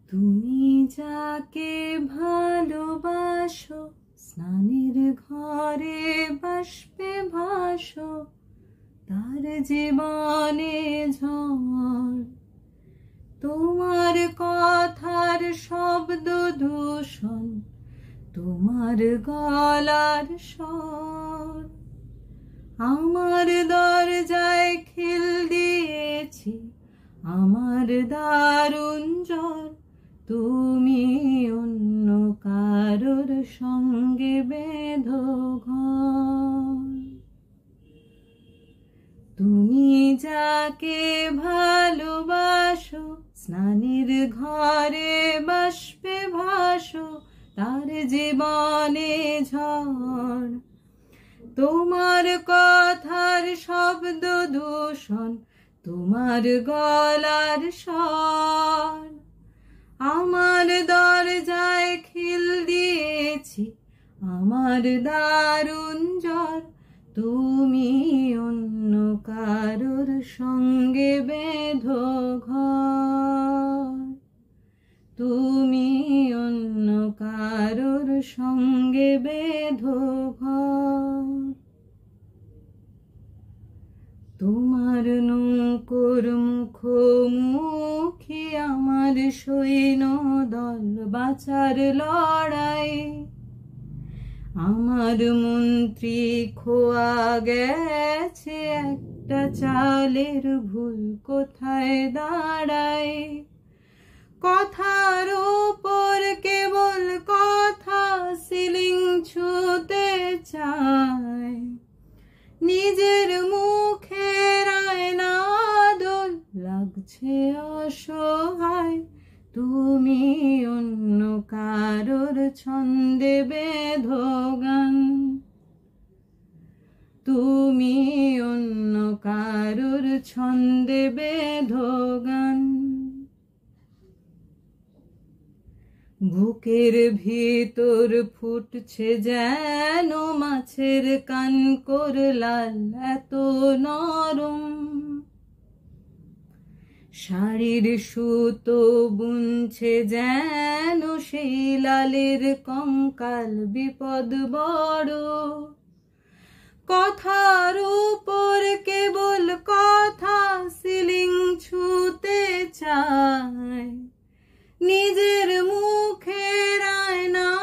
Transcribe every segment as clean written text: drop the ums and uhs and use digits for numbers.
তুমি যাকে ভালোবাসো স্নানের ঘরে বাষ্পে ভাসো, তার জীবনে ঝড়। তোমার কথার শব্দ দূষণ, তোমার গলার স্বর। আমার দরজায় খিল দিয়েছি, আমার দারুণ জ্বর। তুমি অন্য কারোর সঙ্গে বেঁধো ঘর। তুমি যাকে ভালোবাসো স্নানের ঘরে বাষ্পে ভাসো, তার জীবনে ঝড়। তোমার কথার শব্দ দূষণ, তোমার গলার স্বর। আমার দরজায় খিল দিয়েছি, আমার দারুণ জ্বর। তুমি অন্য কারোর সঙ্গে বেঁধো ঘর। তুমি অন্য কারোর সঙ্গে বেঁধো ঘর। তোমার নৌকোর মুখোমুখি আমার সৈন্য দল, বাঁচার লড়াই। আমার মন্ত্রী খোয়া গেছে, একটা চালের ভুল কোথায় দাঁড়ায়। কথার উপর কেবল কথা, সিলিং ছুঁতে চায়। নিজের মুখের আয়না দোল লাগছে অসহায়। তুমি অন্য কারোর ছন্দে বেঁধো গান। তুমি অন্য কারোর ছন্দে বেঁধো গান। বুকের ভিতর ফুটছে যেন মাছের কানকোর লাল, এত নরম। শাড়ির সুতো বুনছে যেন সেই লালের কঙ্কাল, বিপদ বড়। কথার উপর কেবল কথা, সিলিং ছুঁতে চায়। নিজের মুখের আয়না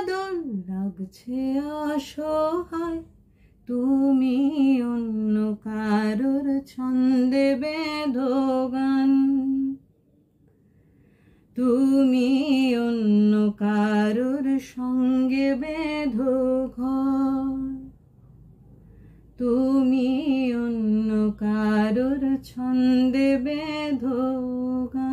দোল লাগছে অসহায়। তুমি অন্য কারোর ছন্দে বেঁধো গান। তুমি অন্য কারোর সঙ্গে বেঁধো ঘর। তুমি অন্য কারোর ছন্দে বেঁধো গান।